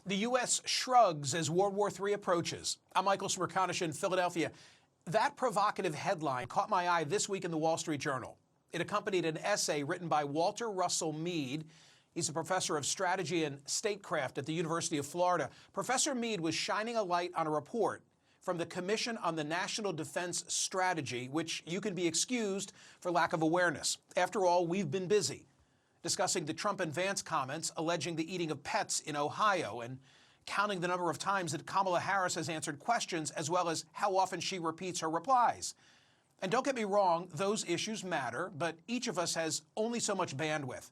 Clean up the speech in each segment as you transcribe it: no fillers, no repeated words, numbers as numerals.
The U.S. shrugs as World War III approaches. I'm Michael Smerconish in Philadelphia. That provocative headline caught my eye this week in the Wall Street Journal. It accompanied an essay written by Walter Russell Mead. He's a professor of strategy and statecraft at the University of Florida. Professor Mead was shining a light on a report from the Commission on the National Defense Strategy, which you can be excused for lack of awareness. After all, we've been busy discussing the Trump and Vance comments alleging the eating of pets in Ohio and counting the number of times that Kamala Harris has answered questions, as well as how often she repeats her replies. And don't get me wrong, those issues matter, but each of us has only so much bandwidth.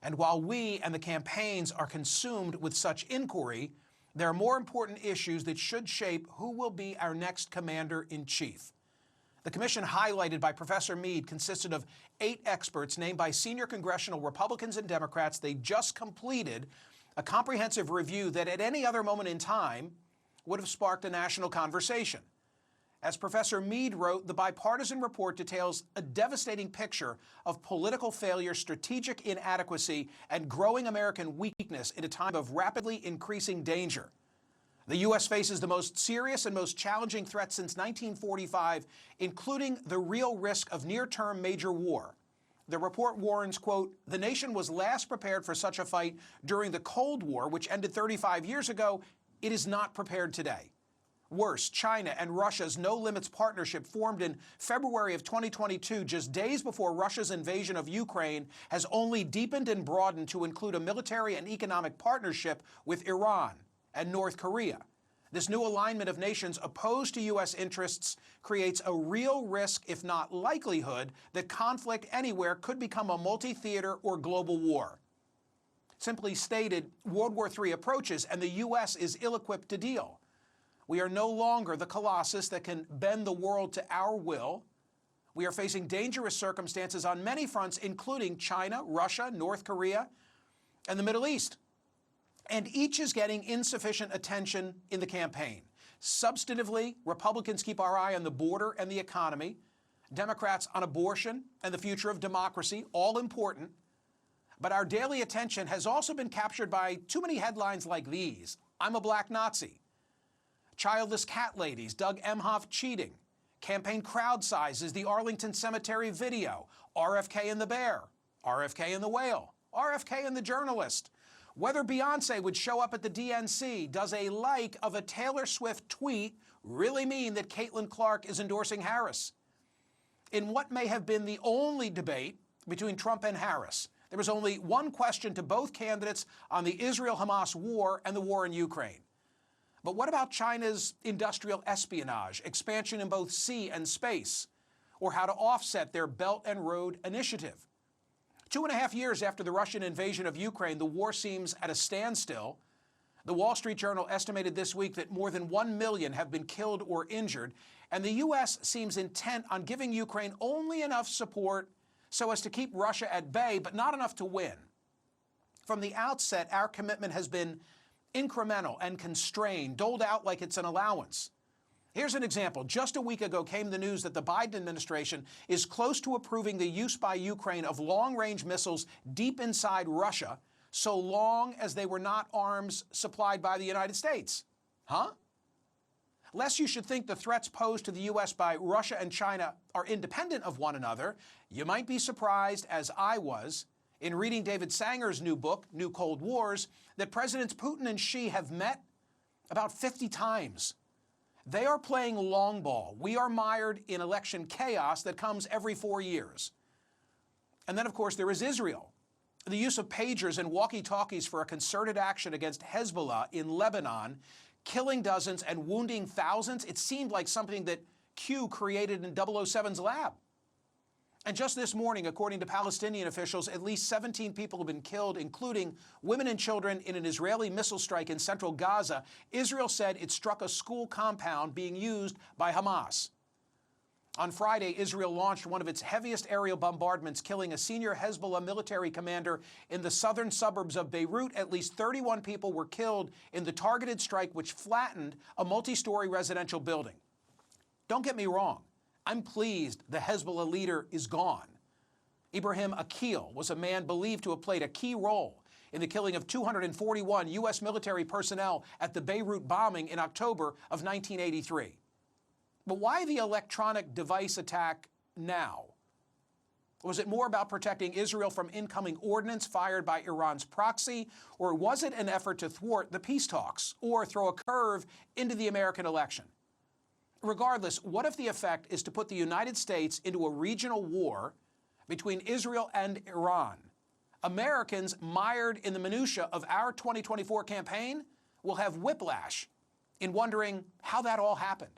And while we and the campaigns are consumed with such inquiry, there are more important issues that should shape who will be our next commander-in-chief. The commission highlighted by Professor Mead consisted of 8 experts named by senior congressional Republicans and Democrats. They just completed a comprehensive review that at any other moment in time would have sparked a national conversation. As Professor Mead wrote, the bipartisan report details a devastating picture of political failure, strategic inadequacy, and growing American weakness in a time of rapidly increasing danger. The U.S. faces the most serious and most challenging threat since 1945, including the real risk of near-term major war. The report warns, quote, "The nation was last prepared for such a fight during the Cold War, which ended 35 years ago. It is not prepared today." Worse, China and Russia's no-limits partnership formed in February of 2022, just days before Russia's invasion of Ukraine, has only deepened and broadened to include a military and economic partnership with Iran and North Korea. This new alignment of nations opposed to U.S. interests creates a real risk, if not likelihood, that conflict anywhere could become a multi-theater or global war. Simply stated, World War III approaches, and the U.S. is ill-equipped to deal. We are no longer the colossus that can bend the world to our will. We are facing dangerous circumstances on many fronts, including China, Russia, North Korea, and the Middle East. And each is getting insufficient attention in the campaign. Substantively, Republicans keep our eye on the border and the economy. Democrats on abortion and the future of democracy, all important. But our daily attention has also been captured by too many headlines like these. I'm a black Nazi. Childless cat ladies, Doug Emhoff cheating. Campaign crowd sizes, the Arlington Cemetery video. RFK and the bear. RFK and the whale. RFK and the journalist. Whether Beyonce would show up at the DNC, does a like of a Taylor Swift tweet really mean that Clarke is endorsing Harris? In what may have been the only debate between Trump and Harris, there was only one question to both candidates on the Israel-Hamas war and the war in Ukraine. But what about China's industrial espionage, expansion in both sea and space, or how to offset their Belt and Road Initiative? 2.5 years after the Russian invasion of Ukraine, the war seems at a standstill. The Wall Street Journal estimated this week that more than 1 million have been killed or injured, and the U.S. seems intent on giving Ukraine only enough support so as to keep Russia at bay, but not enough to win. From the outset, our commitment has been incremental and constrained, doled out like it's an allowance. Here's an example. Just a week ago came the news that the Biden administration is close to approving the use by Ukraine of long-range missiles deep inside Russia, so long as they were not arms supplied by the United States. Huh? Lest you should think the threats posed to the U.S. by Russia and China are independent of one another, you might be surprised, as I was, in reading David Sanger's new book, New Cold Wars, that Presidents Putin and Xi have met about 50 times. They are playing long ball. We are mired in election chaos that comes every 4 years. And then, of course, there is Israel. The use of pagers and walkie-talkies for a concerted action against Hezbollah in Lebanon, killing dozens and wounding thousands. It seemed like something that Q created in 007's lab. And just this morning, according to Palestinian officials, at least 17 people have been killed, including women and children, in an Israeli missile strike in central Gaza. Israel said it struck a school compound being used by Hamas. On Friday, Israel launched one of its heaviest aerial bombardments, killing a senior Hezbollah military commander in the southern suburbs of Beirut. At least 31 people were killed in the targeted strike, which flattened a multi-story residential building. Don't get me wrong. I'm pleased the Hezbollah leader is gone. Ibrahim Akil was a man believed to have played a key role in the killing of 241 U.S. military personnel at the Beirut bombing in October of 1983. But why the electronic device attack now? Was it more about protecting Israel from incoming ordnance fired by Iran's proxy, or was it an effort to thwart the peace talks or throw a curve into the American election? Regardless, what if the effect is to put the United States into a regional war between Israel and Iran? Americans mired in the minutia of our 2024 campaign will have whiplash in wondering how that all happened.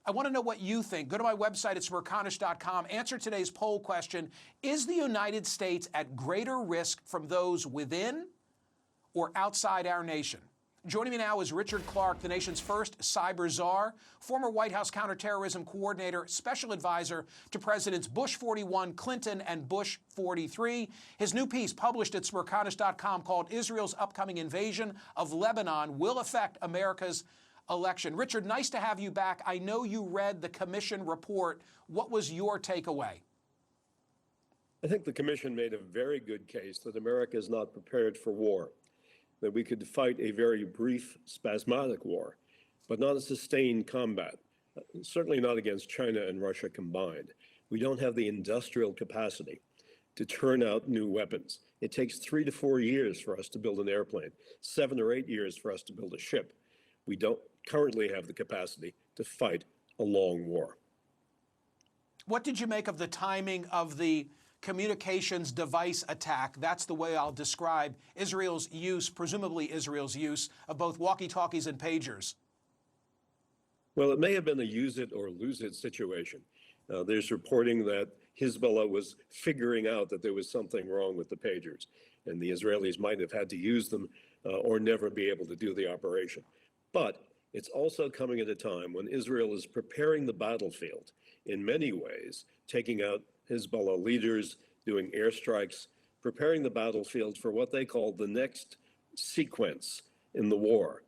I want to know what you think. Go to my website at Smerconish.com. Answer today's poll question. Is the United States at greater risk from those within or outside our nation? Joining me now is Richard Clarke, the nation's first cyber czar, former White House counterterrorism coordinator, special advisor to Presidents Bush 41, Clinton, and Bush 43. His new piece, published at Smerconish.com, called Israel's Upcoming Invasion of Lebanon Will Affect America's Election. Richard, nice to have you back. I know you read the commission report. What was your takeaway? I think the commission made a very good case that America is not prepared for war, that we could fight a very brief, spasmodic war, but not a sustained combat, certainly not against China and Russia combined. We don't have the industrial capacity to turn out new weapons. It takes 3 to 4 years for us to build an airplane, 7 or 8 years for us to build a ship. We don't currently have the capacity to fight a long war. What did you make of the timing of the communications device attack? That's the way I'll describe Israel's use, presumably Israel's use, of both walkie-talkies and pagers. Well, it may have been a use it or lose it situation. There's reporting that Hezbollah was figuring out that there was something wrong with the pagers, and the Israelis might have had to use them or never be able to do the operation. But it's also coming at a time when Israel is preparing the battlefield in many ways, taking out Hezbollah leaders, doing airstrikes, preparing the battlefield for what they call the next sequence in the war,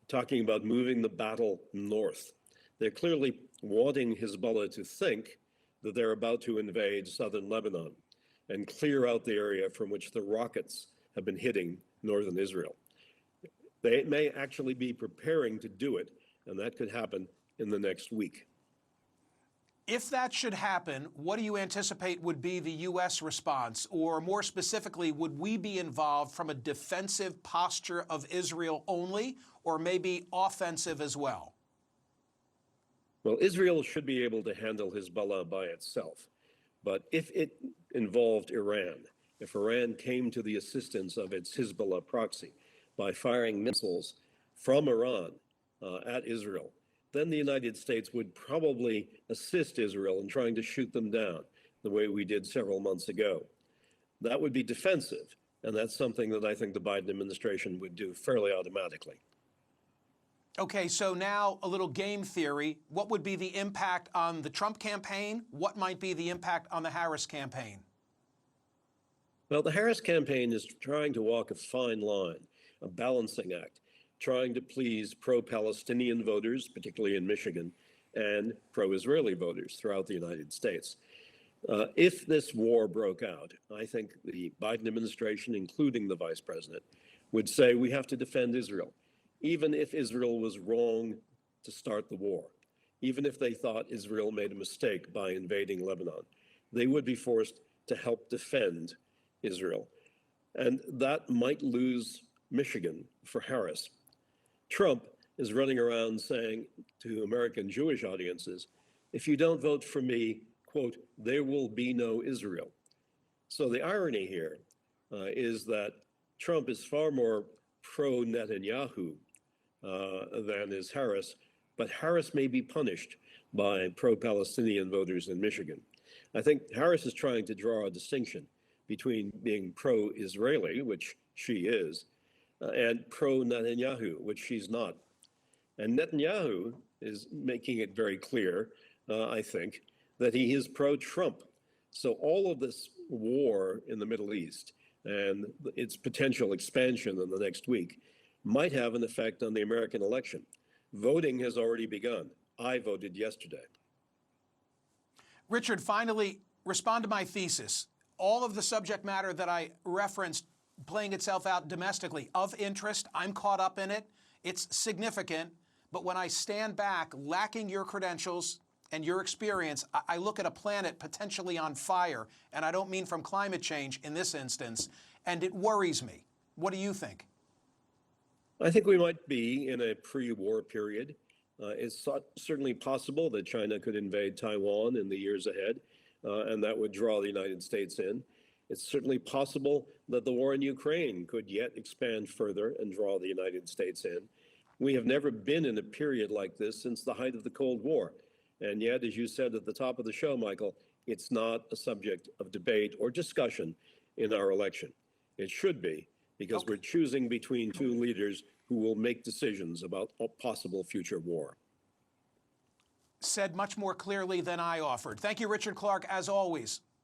talking about moving the battle north. They're clearly wanting Hezbollah to think that they're about to invade southern Lebanon and clear out the area from which the rockets have been hitting northern Israel. They may actually be preparing to do it, and that could happen in the next week. If that should happen, what do you anticipate would be the U.S. response? Or more specifically, would we be involved from a defensive posture of Israel only, or maybe offensive as well? Well, Israel should be able to handle Hezbollah by itself. But if it involved Iran, if Iran came to the assistance of its Hezbollah proxy by firing missiles from Iran at Israel, then the United States would probably assist Israel in trying to shoot them down the way we did several months ago. That would be defensive, and that's something that I think the Biden administration would do fairly automatically. Okay, so now a little game theory. What would be the impact on the Trump campaign? What might be the impact on the Harris campaign? Well, the Harris campaign is trying to walk a fine line, a balancing act, trying to please pro-Palestinian voters, particularly in Michigan, and pro-Israeli voters throughout the United States. If this war broke out, I think the Biden administration, including the vice president, would say we have to defend Israel, even if Israel was wrong to start the war, even if they thought Israel made a mistake by invading Lebanon. They would be forced to help defend Israel. And that might lose Michigan for Harris. Trump is running around saying to American Jewish audiences, if you don't vote for me, quote, there will be no Israel. So the irony here is that Trump is far more pro-Netanyahu than is Harris, but Harris may be punished by pro-Palestinian voters in Michigan. I think Harris is trying to draw a distinction between being pro-Israeli, which she is, and pro-Netanyahu, which she's not. And Netanyahu is making it very clear, I think, that he is pro-Trump. So all of this war in the Middle East and its potential expansion in the next week might have an effect on the American election. Voting has already begun. I voted yesterday. Richard, finally, respond to my thesis. All of the subject matter that I referenced playing itself out domestically. Of interest, I'm caught up in it. It's significant. But when I stand back, lacking your credentials and your experience, I look at a planet potentially on fire, and I don't mean from climate change in this instance, and it worries me. What do you think? I think we might be in a pre-war period. It's certainly possible that China could invade Taiwan in the years ahead, and that would draw the United States in. It's certainly possible that the war in Ukraine could yet expand further and draw the United States in. We have never been in a period like this since the height of the Cold War. And yet, as you said at the top of the show, Michael, it's not a subject of debate or discussion in our election. It should be, because we're choosing between two leaders who will make decisions about a possible future war. Said much more clearly than I offered. Thank you, Richard Clarke, as always.